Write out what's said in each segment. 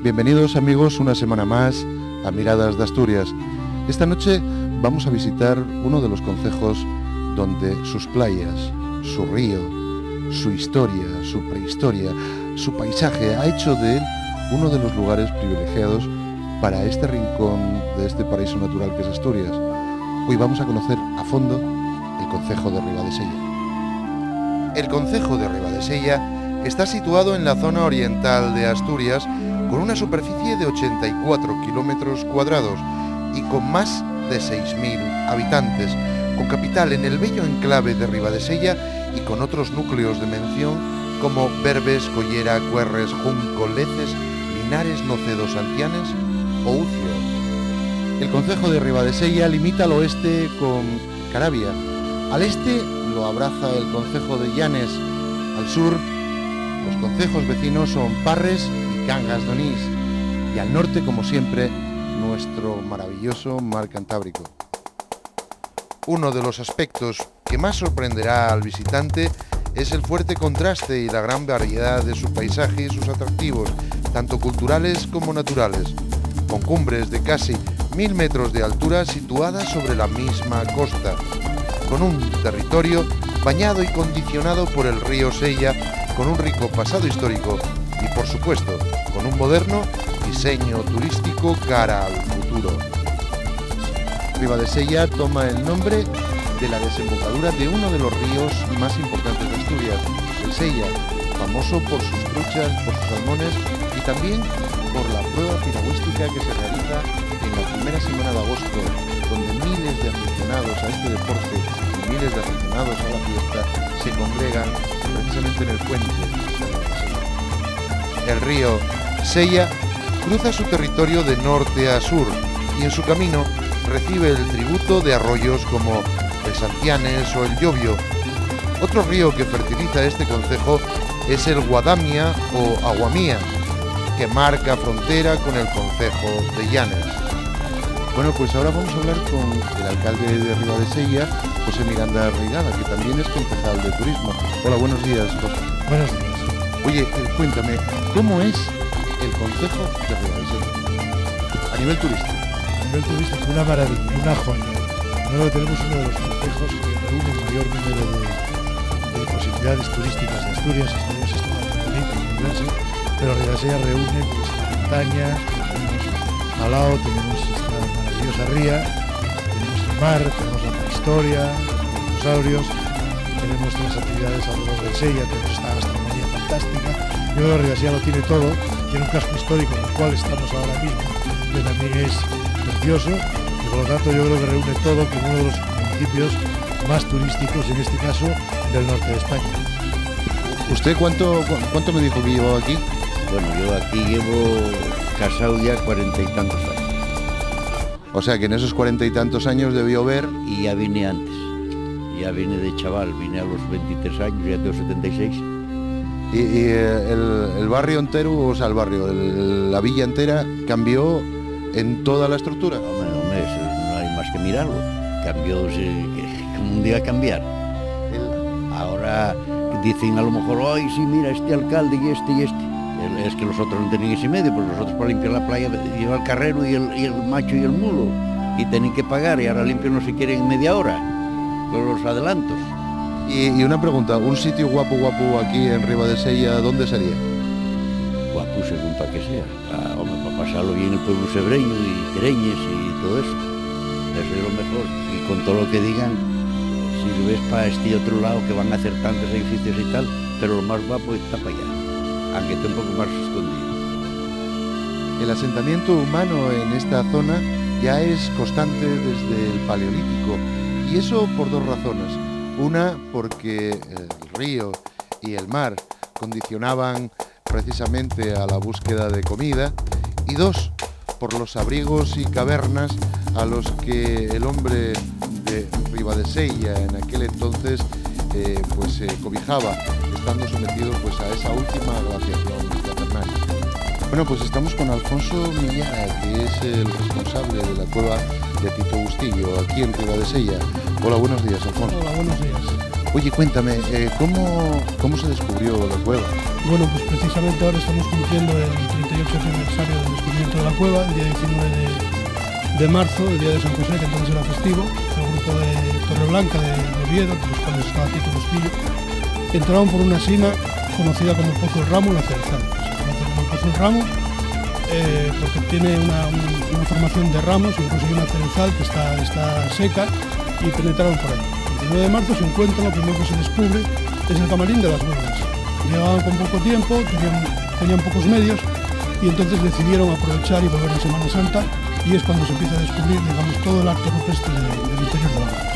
Bienvenidos amigos una semana más a Miradas de Asturias. Esta noche vamos a visitar uno de los concejos donde sus playas, su río, su historia, su prehistoria, su paisaje ha hecho de él uno de los lugares privilegiados para este rincón de este paraíso natural que es Asturias. Hoy vamos a conocer a fondo el concejo de Ribadesella. El concejo de Ribadesella está situado en la zona oriental de Asturias con una superficie de 84 kilómetros cuadrados y con más de 6.000 habitantes, con capital en el bello enclave de Ribadesella y con otros núcleos de mención como Berbes, Collera, Cuerres, Junco, Leces, Linares, Nocedo, Santianes o Ucio. El concejo de Ribadesella limita al oeste con Caravia, al este lo abraza el concejo de Llanes, al sur los concejos vecinos son Parres y Cangas de Onís, y al norte, como siempre, nuestro maravilloso mar Cantábrico. Uno de los aspectos que más sorprenderá al visitante es el fuerte contraste y la gran variedad de su paisaje y sus atractivos, tanto culturales como naturales, con cumbres de casi 1000 metros de altura situadas sobre la misma costa, con un territorio bañado y condicionado por el río Sella, con un rico pasado histórico y, por supuesto, con un moderno diseño turístico cara al futuro. Ribadesella toma el nombre de la desembocadura de uno de los ríos más importantes de Asturias, el Sella, famoso por sus truchas, por sus salmones y también por la prueba piragüística que se realiza en la primera semana de agosto, donde miles de aficionados a este deporte y miles de aficionados a la fiesta se congregan precisamente en el puente de Ribadesella. El río Sella cruza su territorio de norte a sur y en su camino recibe el tributo de arroyos como el Santianes o el Llobio. Otro río que fertiliza este concejo es el Guadamia o Aguamía, que marca frontera con el concejo de Llanes. Bueno, pues ahora vamos a hablar con el alcalde de Ribadesella, José Miranda Rigada, que también es concejal de turismo. Hola, buenos días, José. Buenos días. Oye, cuéntame, ¿cómo es el concejo de Ribadesella a nivel turístico? A nivel turístico, una maravilla, una joya. Luego tenemos uno de los concejos que reúne el mayor número de posibilidades turísticas de Asturias. Asturias está muy bonito, muy diverso, pero Ribadesella reúne pues, la montaña, tenemos Malao, tenemos esta maravillosa ría, tenemos el mar, tenemos la prehistoria, los dinosaurios, tenemos las actividades alrededor del Sella, tenemos esta gastronomía fantástica. Yo creo que Ribadesella lo tiene todo, tiene un casco histórico en el cual estamos ahora mismo, que también es precioso, y por lo tanto yo creo que reúne todo como uno de los municipios más turísticos, en este caso, del norte de España. ¿Usted cuánto me dijo que llevaba aquí? Bueno, yo aquí llevo casado ya 40 y tantos años. O sea que en esos 40 y tantos años debió ver... Y ya vine antes. Ya vine de chaval, vine a los 23 años, ya tengo 76. Y el barrio entero, o sea, el barrio, la villa entera cambió en toda la estructura. Hombre, eso no hay más que mirarlo. Cambió, como un día cambiar. Ahora dicen a lo mejor, ay, sí, mira, este alcalde y este. Es que los otros no tenían ese medio, porque los otros para limpiar la playa lleva el carrero y el macho y el mulo. Y tienen que pagar, y ahora limpian no se quieren en media hora, con los adelantos. Y una pregunta, ¿un sitio guapo aquí en Ribadesella, dónde sería? Guapo según para que sea. Para pasarlo bien el pueblo sebreño y Tereñes y todo eso. Eso es lo mejor. Y con todo lo que digan, sirves para este otro lado que van a hacer tantos edificios y tal, pero lo más guapo está para allá, aunque esté un poco más escondido. El asentamiento humano en esta zona ya es constante desde el Paleolítico, y eso por dos razones. Una, porque el río y el mar condicionaban precisamente a la búsqueda de comida, y dos, por los abrigos y cavernas a los que el hombre de Ribadesella en aquel entonces pues se cobijaba, estando sometido pues a esa última glaciación cuaternaria. Bueno, pues estamos con Alfonso Millara, que es el responsable de la cueva de Tito Bustillo, aquí en Ribadesella. Hola, buenos días, Alfonso. Hola, buenos días. Oye, cuéntame, ¿cómo se descubrió la cueva? Bueno, pues precisamente ahora estamos cumpliendo el 38 aniversario del descubrimiento de la cueva, el día 19 de marzo, el día de San José, que entonces era festivo. El grupo de Torreblanca de Oviedo, entre los cuales estaba Tito Bustillo, entraron por una sina conocida como Pozo del Ramo, la Cerezal. Se conoce como el Pozo del Ramo porque tiene una formación de ramos, incluso hay una cerezal que está seca, y penetraron por ahí. El 19 de marzo se encuentran, lo primero que se descubre es el camarín de las Huelgas. Llegaban con poco tiempo, tenían pocos medios, y entonces decidieron aprovechar y volver en Semana Santa, y es cuando se empieza a descubrir, digamos, todo el arte rupestre del interior de la Huelga.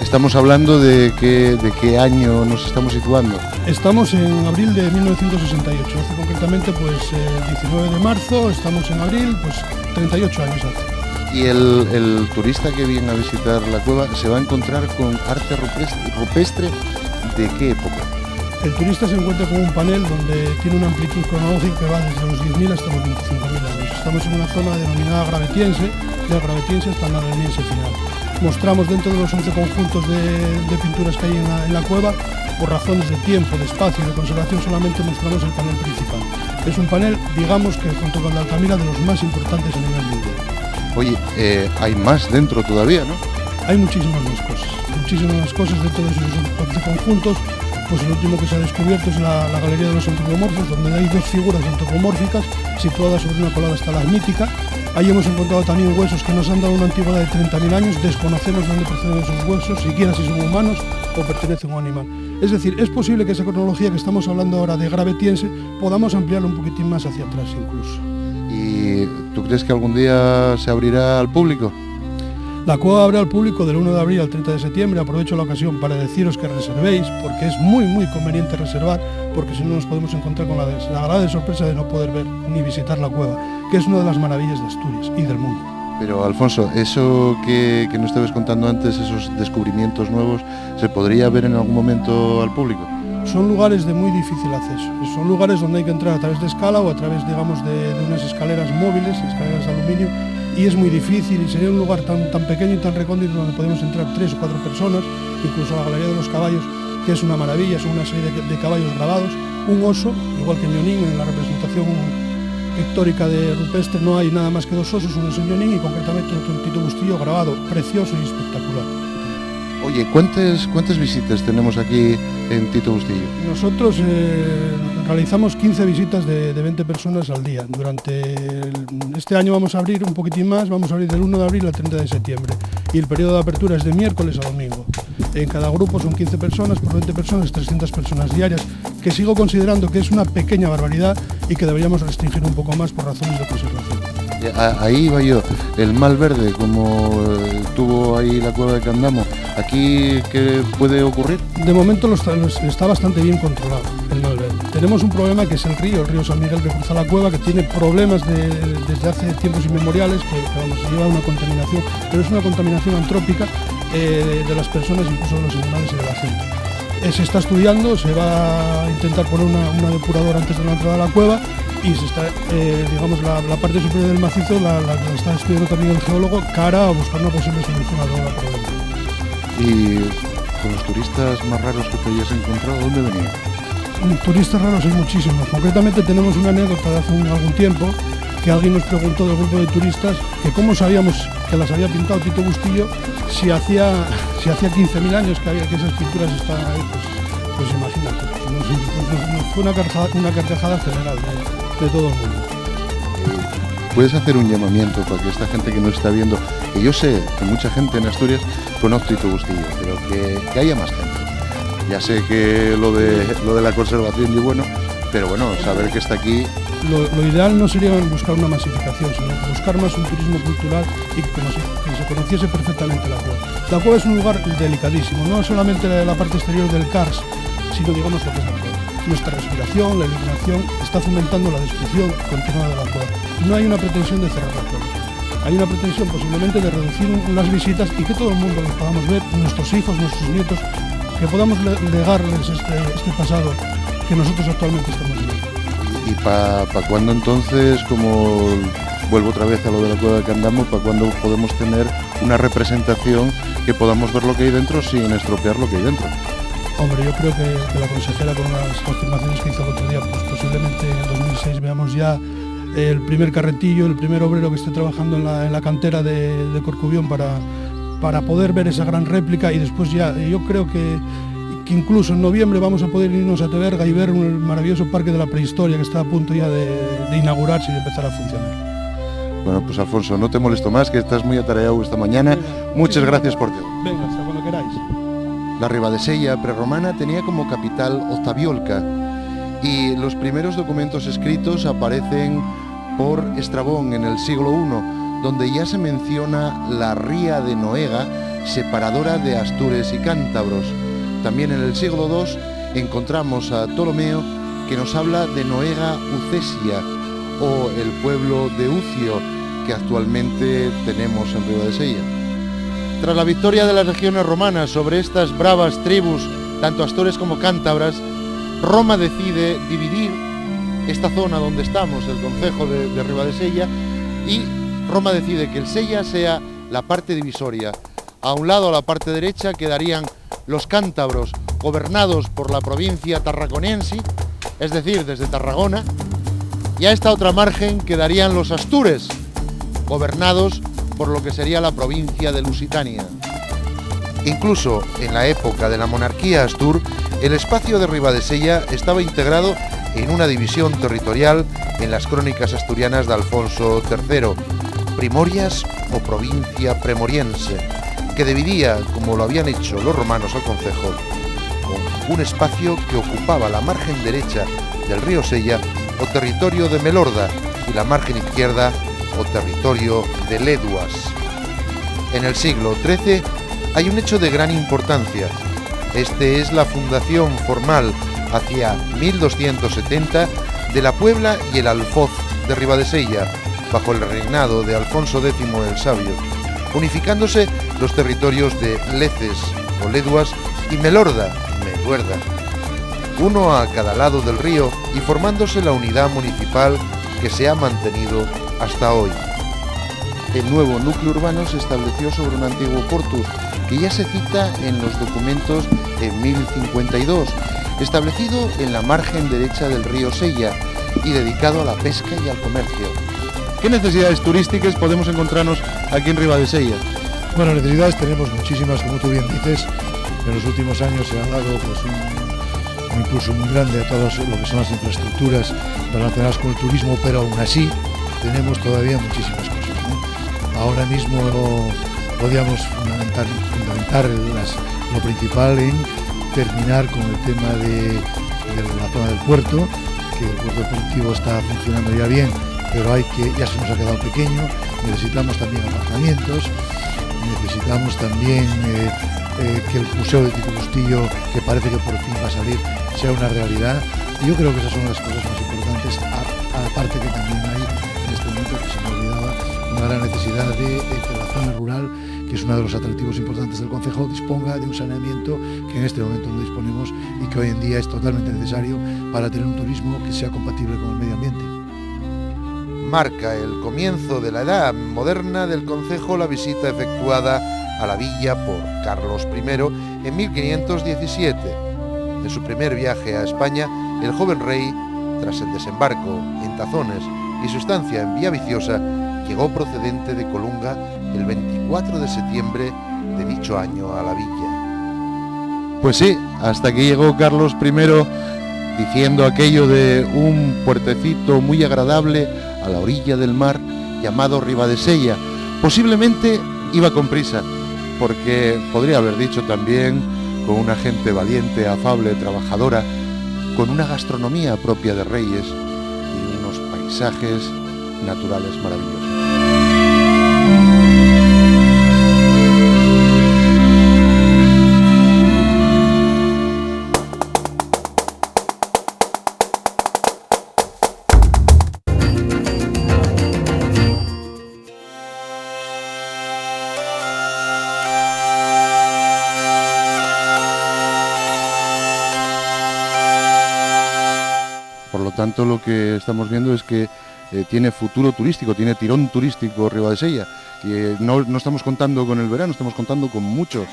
Estamos hablando de qué año nos estamos situando. Estamos en abril de 1968, hace concretamente pues el 19 de marzo, estamos en abril, pues 38 años hace. Y el turista que viene a visitar la cueva se va a encontrar con arte rupestre ¿de qué época? El turista se encuentra con un panel donde tiene una amplitud cronológica que va desde los 10.000 hasta los 25.000 años. Estamos en una zona denominada gravetiense, del gravetiense hasta el nadreniense final. Mostramos dentro de los 11 conjuntos de pinturas que hay en la cueva, por razones de tiempo, de espacio y de conservación, solamente mostramos el panel principal. Es un panel, digamos, que junto con la Altamira, de los más importantes a nivel mundial. Oye, hay más dentro todavía, ¿no? Hay muchísimas más cosas dentro de esos 11 conjuntos. Pues el último que se ha descubierto es la Galería de los Antropomorfos, donde hay dos figuras antropomórficas situadas sobre una colada estalagmítica. Ahí hemos encontrado también huesos que nos han dado una antigüedad de 30.000 años, desconocemos dónde proceden esos huesos, siquiera si son humanos o pertenecen a un animal. Es decir, es posible que esa cronología que estamos hablando ahora de gravetiense podamos ampliarla un poquitín más hacia atrás incluso. ¿Y tú crees que algún día se abrirá al público? La cueva abre al público del 1 de abril al 30 de septiembre. Aprovecho la ocasión para deciros que reservéis, porque es muy conveniente reservar, porque si no nos podemos encontrar con la desagradable sorpresa de no poder ver ni visitar la cueva, que es una de las maravillas de Asturias y del mundo. Pero Alfonso, eso que nos estabas contando antes, esos descubrimientos nuevos, ¿se podría ver en algún momento al público? Son lugares de muy difícil acceso, son lugares donde hay que entrar a través de escala o a través, digamos, de unas escaleras móviles, escaleras de aluminio, y es muy difícil, y sería un lugar tan pequeño y tan recóndito donde podemos entrar 3 o 4 personas, incluso la Galería de los Caballos, que es una maravilla, son una serie de caballos grabados, un oso, igual que Ñonín, en la representación pictórica de rupestre no hay nada más que 2 osos, uno es Ñonín y concretamente otro en Tito Bustillo, grabado, precioso y espectacular. Oye, ¿cuántas visitas tenemos aquí en Tito Bustillo? Nosotros realizamos 15 visitas de 20 personas al día. Durante este año vamos a abrir un poquitín más, vamos a abrir del 1 de abril al 30 de septiembre. Y el periodo de apertura es de miércoles a domingo. En cada grupo son 15 personas, por 20 personas, 300 personas diarias, que sigo considerando que es una pequeña barbaridad y que deberíamos restringir un poco más por razones de conservación. Ahí va yo, el mal verde, como tuvo ahí la cueva de Candamo, ¿aquí qué puede ocurrir? De momento está bastante bien controlado el mal verde. Tenemos un problema que es el río San Miguel que cruza la cueva, que tiene problemas desde hace tiempos inmemoriales, que lleva una contaminación, pero es una contaminación antrópica de las personas, incluso de los animales y de la gente. Se está estudiando, se va a intentar poner una depuradora antes de la entrada a la cueva, y se está, digamos, la parte superior del macizo la está estudiando también el geólogo, cara a buscar una posible solución a toda la problema. ¿Y con los turistas más raros que te hayas encontrado, dónde venían? Turistas raros hay muchísimos. Concretamente tenemos una anécdota de hace algún tiempo, que alguien nos preguntó del grupo de turistas que cómo sabíamos que las había pintado Tito Bustillo si hacía 15.000 años que esas pinturas estaban ahí. Pues imagínate, nos fue una carcajada general de todo el mundo. ¿Puedes hacer un llamamiento para que esta gente que nos está viendo, que yo sé que mucha gente en Asturias conoce Tito Bustillo, pero que haya más gente? Ya sé que lo de la conservación es bueno, pero bueno, saber que está aquí... Lo ideal no sería buscar una masificación, sino buscar más un turismo cultural y que se conociese perfectamente la cueva. La cueva es un lugar delicadísimo, no solamente la parte exterior del CARS, sino digamos lo que es la cueva. Nuestra respiración, la iluminación, está fomentando la destrucción continua de la cueva. No hay una pretensión de cerrar la cueva. Hay una pretensión posiblemente de reducir las visitas y que todo el mundo los podamos ver, nuestros hijos, nuestros nietos, que podamos legarles este pasado que nosotros actualmente estamos viviendo. ¿Y para cuándo entonces, como vuelvo otra vez a lo de la cueva de Candamo, para cuándo podemos tener una representación que podamos ver lo que hay dentro sin estropear lo que hay dentro? Hombre, yo creo que la consejera, con las confirmaciones que hizo el otro día, pues posiblemente en el 2006 veamos ya el primer carretillo, el primer obrero que esté trabajando en la cantera de Corcubión para poder ver esa gran réplica, y después ya, yo creo que incluso en noviembre vamos a poder irnos a Teberga y ver el maravilloso parque de la prehistoria que está a punto ya de inaugurarse y de empezar a funcionar. Bueno, pues Alfonso, no te molesto más, que estás muy atareado esta mañana. Venga, Muchas sí, gracias por todo. Venga, hasta cuando queráis. La Ribadesella prerromana tenía como capital Octaviolca, y los primeros documentos escritos aparecen por Estrabón en el siglo I, donde ya se menciona la ría de Noega, separadora de astures y cántabros. También en el siglo II encontramos a Ptolomeo, que nos habla de Noega Ucesia, o el pueblo de Ucio, que actualmente tenemos en Ribadesella. Tras la victoria de las legiones romanas sobre estas bravas tribus, tanto astures como cántabras, Roma decide dividir esta zona donde estamos, el concejo de Ribadesella, y Roma decide que el Sella sea la parte divisoria. A un lado, a la parte derecha, quedarían los cántabros, gobernados por la provincia tarraconense, es decir, desde Tarragona, y a esta otra margen quedarían los astures, gobernados por lo que sería la provincia de Lusitania. Incluso en la época de la monarquía astur, el espacio de Ribadesella estaba integrado en una división territorial en las crónicas asturianas de Alfonso III, Primorias o provincia premoriense, que dividía, como lo habían hecho los romanos al concejo, con un espacio que ocupaba la margen derecha del río Sella o territorio de Melorda y la margen izquierda o territorio de Leduas. En el siglo XIII hay un hecho de gran importancia. Este es la fundación formal hacia 1270 de la Puebla y el Alfoz de Ribadesella, bajo el reinado de Alfonso X el Sabio, unificándose los territorios de Leces o Leduas y Melorda, Meluerda, uno a cada lado del río, y formándose la unidad municipal que se ha mantenido hasta hoy. El nuevo núcleo urbano se estableció sobre un antiguo portus que ya se cita en los documentos en 1052, establecido en la margen derecha del río Sella y dedicado a la pesca y al comercio. ¿Qué necesidades turísticas podemos encontrarnos aquí en Ribadesella? Bueno, necesidades tenemos muchísimas, como tú bien dices. En los últimos años se ha dado pues, un impulso muy grande a todo lo que son las infraestructuras relacionadas con el turismo, pero aún así tenemos todavía muchísimas cosas, ¿no? Ahora mismo podríamos fundamentar lo principal en terminar con el tema de la zona del puerto, que el puerto deportivo está funcionando ya bien, pero ya se nos ha quedado pequeño. Necesitamos también aparcamientos, necesitamos también que el Museo de Tito Bustillo, que parece que por fin va a salir, sea una realidad. Y yo creo que esas son las cosas más importantes, aparte que también hay en este momento, que se me olvidaba, una gran necesidad de que la zona rural, que es uno de los atractivos importantes del concejo, disponga de un saneamiento que en este momento no disponemos y que hoy en día es totalmente necesario para tener un turismo que sea compatible con el medio ambiente. Marca el comienzo de la edad moderna del concejo la visita efectuada a la villa por Carlos I en 1517. En su primer viaje a España, el joven rey, tras el desembarco en Tazones y su estancia en Villaviciosa, llegó procedente de Colunga el 24 de septiembre de dicho año a la villa. Pues sí, hasta aquí llegó Carlos I, diciendo aquello de un puertecito muy agradable a la orilla del mar llamado Ribadesella. Posiblemente iba con prisa, porque podría haber dicho también con una gente valiente, afable, trabajadora, con una gastronomía propia de reyes y unos paisajes naturales maravillosos. Por lo tanto, lo que estamos viendo es que tiene futuro turístico, tiene tirón turístico Ribadesella. Y no estamos contando con el verano, estamos contando con mucho,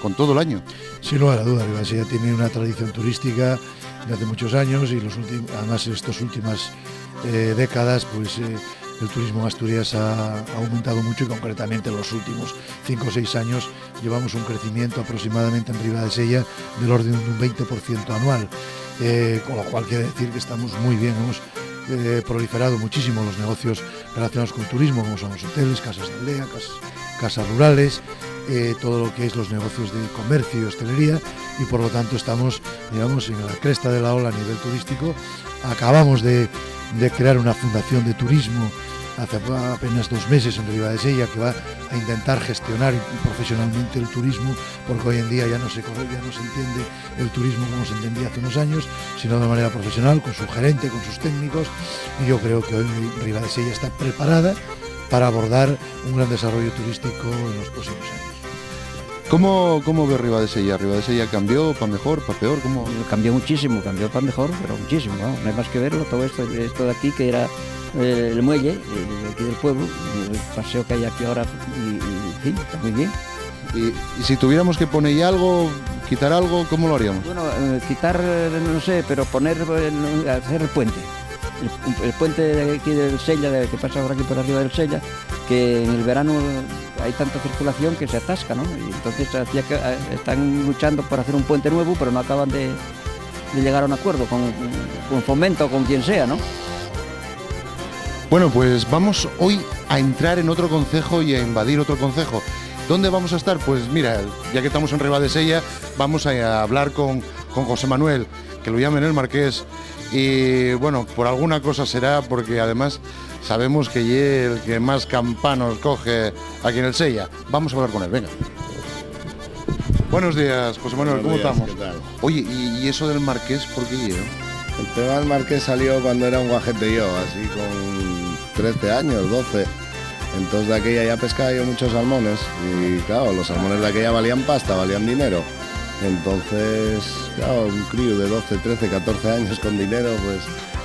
con todo el año. Sin lugar a duda, Ribadesella tiene una tradición turística de hace muchos años y además en estas últimas décadas, pues el turismo en Asturias ha aumentado mucho y concretamente en los últimos 5 o 6 años llevamos un crecimiento aproximadamente en Ribadesella del orden de un 20% anual, con lo cual quiere decir que estamos muy bien, hemos proliferado muchísimo los negocios relacionados con el turismo, como son los hoteles, casas de aldea, casas rurales, todo lo que es los negocios de comercio y hostelería, y por lo tanto estamos, digamos, en la cresta de la ola a nivel turístico. Acabamos de crear una fundación de turismo hace apenas 2 meses en Ribadesella que va a intentar gestionar profesionalmente el turismo, porque hoy en día ya no se entiende el turismo como se entendía hace unos años, sino de manera profesional, con su gerente, con sus técnicos, y yo creo que hoy Ribadesella está preparada para abordar un gran desarrollo turístico en los próximos años. ¿Cómo ve Ribadesella? ¿Ribadesella cambió para mejor, para peor? ¿Cómo? Cambió muchísimo, cambió para mejor, pero muchísimo, ¿no? No hay más que verlo, todo esto de aquí que era el muelle, de aquí del pueblo, el paseo que hay aquí ahora, y sí, está muy bien. Y si tuviéramos que poner ya algo, quitar algo, ¿cómo lo haríamos? Bueno, quitar, no sé, pero hacer el puente. El puente de aquí del Sella, que pasa ahora aquí por arriba del Sella, que en el verano hay tanta circulación que se atasca, ¿no? Y entonces están luchando por hacer un puente nuevo, pero no acaban de llegar a un acuerdo con Fomento o con quien sea, ¿no? Bueno, pues vamos hoy a entrar en otro concejo y a invadir otro concejo. ¿Dónde vamos a estar? Pues mira, ya que estamos en Ribadesella, vamos a hablar con José Manuel, que lo llamen el Marqués. Y bueno, por alguna cosa será, porque además sabemos que es el que más campanos coge aquí en el Sella. Vamos a hablar con él, venga. Buenos días, José Manuel, ¿cómo estamos? ¿Qué tal? Oye, ¿y eso del Marqués por qué lleva? El tema del Marqués salió cuando era un guajete yo, así con 13 años, 12. Entonces de aquella ya pescaba yo muchos salmones y claro, los salmones de aquella valían pasta, valían dinero. Entonces, claro, un crío de 12, 13, 14 años con dinero, pues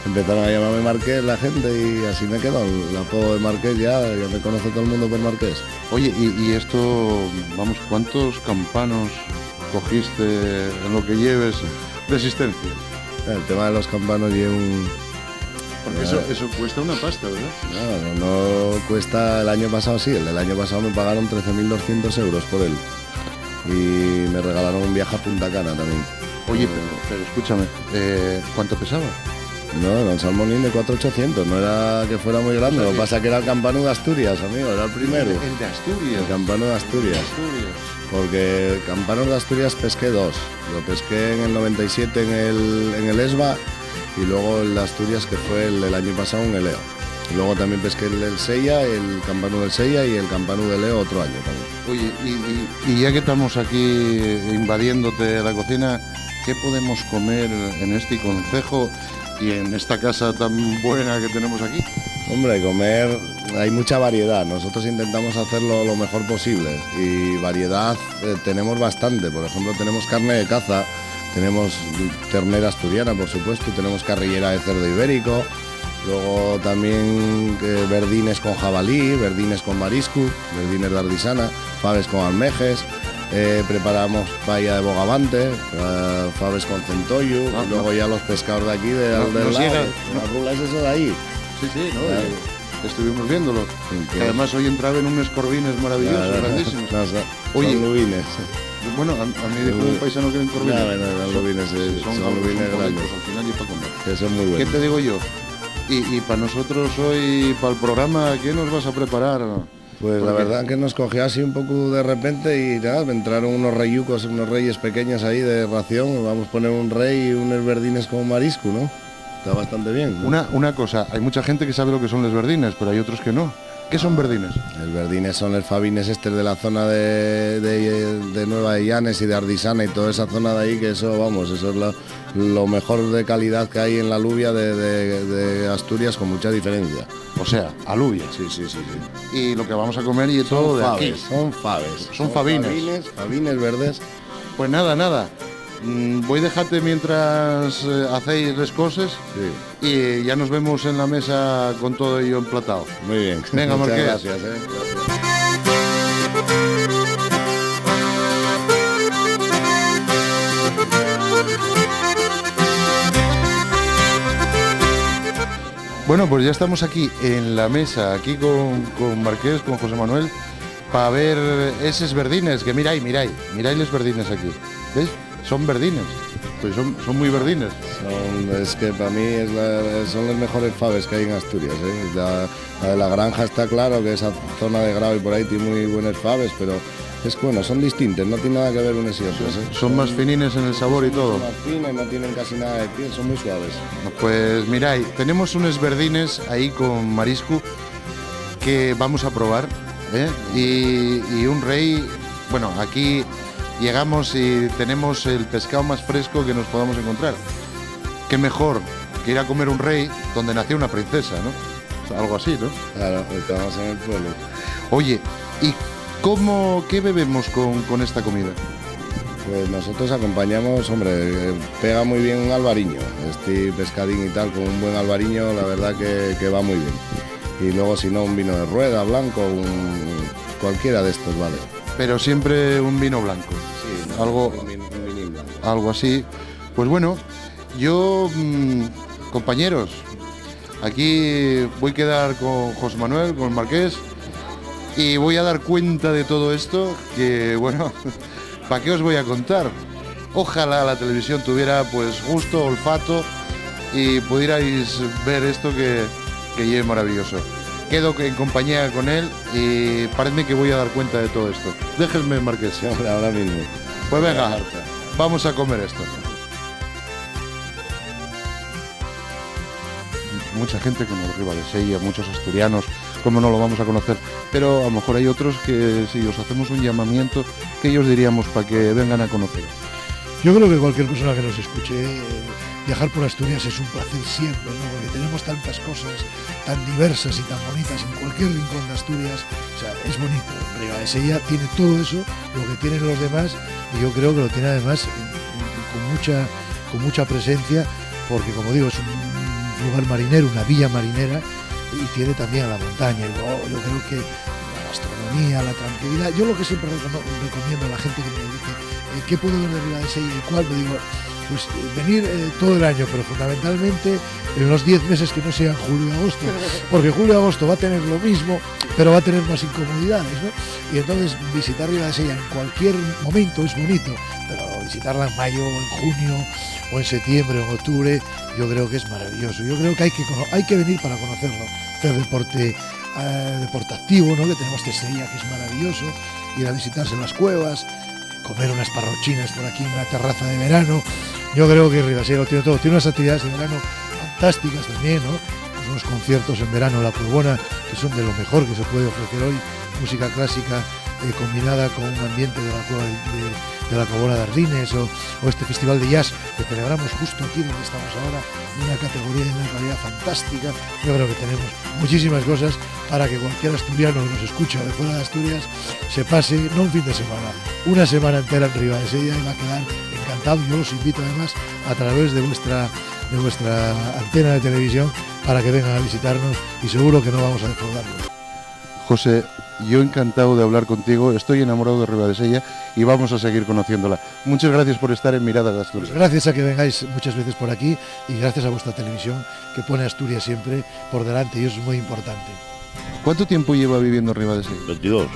empezaron a llamarme Marqués la gente y así me quedó. El apodo de Marqués ya me conoce todo el mundo por Marqués. Oye, y esto, vamos, ¿cuántos campanos cogiste en lo que lleves de existencia? El tema de los campanos lleva un... Porque eso cuesta una pasta, ¿verdad? No cuesta, el año pasado sí, el del año pasado me pagaron 13.200 euros por él. Y me regalaron un viaje a Punta Cana también. Oye, pero escúchame, ¿cuánto pesaba? No, era un salmonín de 4.800, no era que fuera muy grande, O sea, lo que pasa es que era el campano de Asturias, amigo, era el primero. El de Asturias. El campano de Asturias. Porque campanos de Asturias pesqué 2. Lo pesqué en el 97 en el Esba y luego el de Asturias, que fue el del año pasado, en el Leo. Y luego también pesqué el del Sella, el campano del Sella y el campano de Leo otro año también. Oye, y ya que estamos aquí invadiéndote la cocina, ¿qué podemos comer en este concejo y en esta casa tan buena que tenemos aquí? Hombre, comer, hay mucha variedad. Nosotros intentamos hacerlo lo mejor posible y variedad tenemos bastante. Por ejemplo, tenemos carne de caza, tenemos ternera asturiana, por supuesto, tenemos carrillera de cerdo ibérico. Luego también verdines con jabalí, verdines con marisco, verdines de ardisana, faves con almejes, preparamos paella de bogavante, faves con centollo, y luego ya los pescados de aquí del lado. La rula es eso de ahí. Sí, ¿no? Estuvimos viéndolo. Que además hoy entraba en unos corvines maravillosos, grandísimos. Oye, son lubines. Bueno, a mí de un paisano que ven corvines. No, lubines, son lubines grandes. Al final y para comer. Que son muy buenos. ¿Qué te digo yo? Y para nosotros hoy, para el programa, ¿qué nos vas a preparar? Pues la verdad que nos cogió así un poco de repente y nada, me entraron unos reyucos, unos reyes pequeños ahí de ración. Vamos a poner un rey y unos verdines con marisco, ¿no? Está bastante bien, ¿no? Una cosa, hay mucha gente que sabe lo que son los verdines, pero hay otros que no. ¿Qué son verdines? El verdines son los fabines de la zona de Nueva de Llanes y de Ardisana y toda esa zona de ahí, que eso, vamos, eso es lo mejor de calidad que hay en la alubia de Asturias, con mucha diferencia. O sea, alubia. Sí. Y lo que vamos a comer y todo de aquí. Son faves. Son fabines. Fabines verdes. Pues nada. voy a dejarte mientras hacéis las cosas Sí, y ya nos vemos en la mesa con todo ello emplatado. muy bien. Venga, Muchas Marqués. gracias. Gracias. Bueno, pues ya estamos aquí en la mesa, aquí con Marqués, con José Manuel, para ver esos verdines, que miráis los verdines aquí. ¿Veis? Son verdines, pues son muy verdines. Es que para mí son las mejores faves que hay en Asturias. La de la granja está claro que esa zona de Grau y por ahí tiene muy buenas faves, pero es que bueno, son distintas, no tiene nada que ver unas y otras. Son más finines en el sabor y todo. Son más finas, no tienen casi nada de piel, son muy suaves. Pues miráis, tenemos unos verdines ahí con marisco que vamos a probar, ¿eh? Y un rey, bueno, aquí llegamos y tenemos el pescado más fresco que nos podamos encontrar. Qué mejor que ir a comer un rey donde nació una princesa, ¿no? Algo así, ¿no? Claro, estamos en el pueblo. Oye, ¿y qué bebemos con esta comida? Pues nosotros acompañamos, hombre, pega muy bien un albariño, este pescadín y tal, con un buen albariño, la verdad que va muy bien. Y luego si no, un vino de rueda, blanco, cualquiera de estos, vale. Pero siempre un vino blanco. Sí, Algo- un vinín blanco. Algo así. Pues bueno, yo, compañeros, aquí voy a quedar con José Manuel, con Marqués, y voy a dar cuenta de todo esto, que bueno, ¿para qué os voy a contar? Ojalá la televisión tuviera pues gusto, olfato y pudierais ver esto que es maravilloso. Quedo en compañía con él y parece que voy a dar cuenta de todo esto. Déjenme, Marqués. Sí, hombre, ahora mismo. Pues venga, vamos a comer esto. Mucha gente con el Ribadesella, muchos asturianos, cómo no lo vamos a conocer, pero a lo mejor hay otros que si os hacemos un llamamiento, que ellos diríamos para que vengan a conocer. Yo creo que cualquier persona que nos escuche, viajar por Asturias es un placer siempre, ¿no? Porque tenemos tantas cosas tan diversas y tan bonitas en cualquier rincón de Asturias. O sea, es bonito. Ribadesella tiene todo eso, lo que tienen los demás, y yo creo que lo tiene además con mucha presencia, porque como digo, es un lugar marinero, una villa marinera, y tiene también a la montaña. Y luego yo creo que la gastronomía, la tranquilidad, yo lo que siempre recomiendo a la gente que me dice ¿qué puedo ver de Ribadesella y cuándo? Digo, pues venir todo el año, pero fundamentalmente en los 10 meses que no sean julio y agosto, porque julio y agosto va a tener lo mismo, pero va a tener más incomodidades, ¿no? Y entonces visitar Ribadesella en cualquier momento es bonito, pero visitarla en mayo, en junio, o en septiembre, o en octubre, yo creo que es maravilloso. Yo creo que hay que venir para conocerlo, hacer deporte activo, ¿no? Que tenemos Testella, que es maravilloso, ir a visitarse las cuevas, comer unas parrochinas por aquí en una terraza de verano. Yo creo que Ribadesella lo tiene todo, tiene unas actividades de verano fantásticas también, ¿no? Pues unos conciertos en verano en La Curbona, que son de lo mejor que se puede ofrecer hoy, música clásica combinada con un ambiente de la cueva de la Curbona de Ardines, o este festival de jazz que celebramos justo aquí donde estamos ahora, en una categoría de una calidad fantástica. Yo creo que tenemos muchísimas cosas para que cualquier asturiano que nos escuche o de fuera de Asturias se pase, no un fin de semana, una semana entera en Ribadesella, y va a quedar encantado. Yo los invito además a través de vuestra antena de televisión para que vengan a visitarnos, y seguro que no vamos a defraudarlos. José, yo encantado de hablar contigo, estoy enamorado de Ribadesella y vamos a seguir conociéndola. Muchas gracias por estar en Miradas de Asturias. Pues gracias a que vengáis muchas veces por aquí, y gracias a vuestra televisión, que pone a Asturias siempre por delante, y eso es muy importante. ¿Cuánto tiempo lleva viviendo en Ribadesella? 22.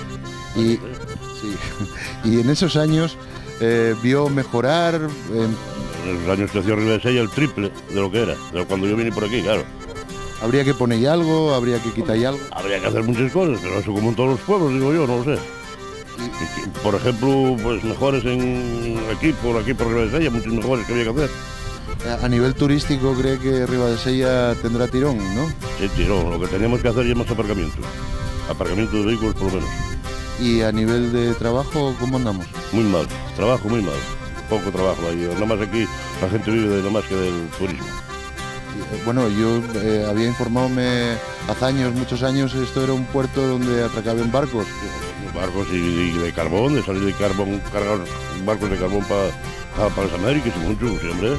Y en esos años vio mejorar. En los años que hacía Ribadesella el triple de lo que era, de cuando yo vine por aquí, claro. Habría que poner algo, habría que quitar algo. Habría que hacer muchas cosas, pero eso como en todos los pueblos, digo yo, no lo sé. Y, por ejemplo, pues mejores en aquí por Ribadesella, muchos mejores que había que hacer. A nivel turístico, ¿cree que Ribadesella tendrá tirón, no? Sí, tirón, lo que teníamos que hacer ya es más aparcamiento. Aparcamiento de vehículos por lo menos. Y a nivel de trabajo, ¿cómo andamos? Muy mal, trabajo muy mal. Poco trabajo ahí. Nada más aquí la gente vive de nada más que del turismo. Bueno, yo había informadome hace años, muchos años, esto era un puerto donde atracaban barcos. Barcos y de carbón, de salir de carbón, cargar barcos de carbón para Para las Américas y mucho, siempre.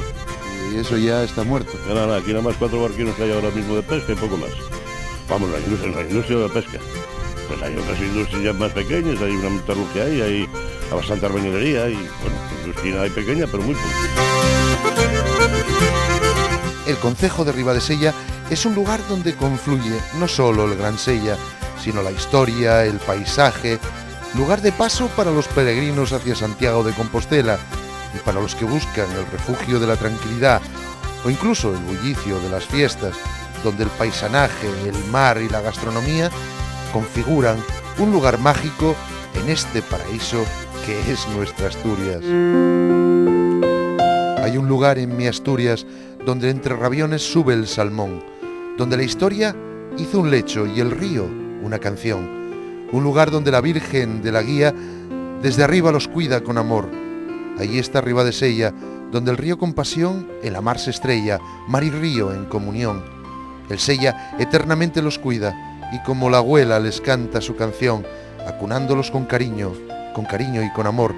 Y eso ya está muerto. Nada, aquí nada más 4 barquinos hay ahora mismo de pesca y poco más. Vamos, la industria de la pesca. Pues hay otras industrias ya más pequeñas, hay una metalurgia ahí, hay bastante albañilería y, bueno, industria hay pequeña, pero muy poco. El concejo de Ribadesella es un lugar donde confluye no solo el Gran Sella, sino la historia, el paisaje, lugar de paso para los peregrinos hacia Santiago de Compostela y para los que buscan el refugio de la tranquilidad o incluso el bullicio de las fiestas, donde el paisanaje, el mar y la gastronomía configuran un lugar mágico en este paraíso que es nuestra Asturias. Hay un lugar en mi Asturias donde entre raviones sube el salmón, donde la historia hizo un lecho y el río una canción. Un lugar donde la Virgen de la Guía desde arriba los cuida con amor. Allí está Ribadesella, donde el río con pasión, el amar se estrella, mar y río en comunión. El Sella eternamente los cuida y como la abuela les canta su canción, acunándolos con cariño y con amor.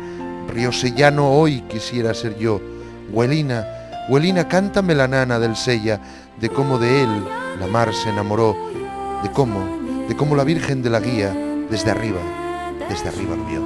Río sellano hoy quisiera ser yo. Huelina, Huelina, cántame la nana del Sella, de cómo de él la mar se enamoró, de cómo la Virgen de la Guía desde arriba lo vio.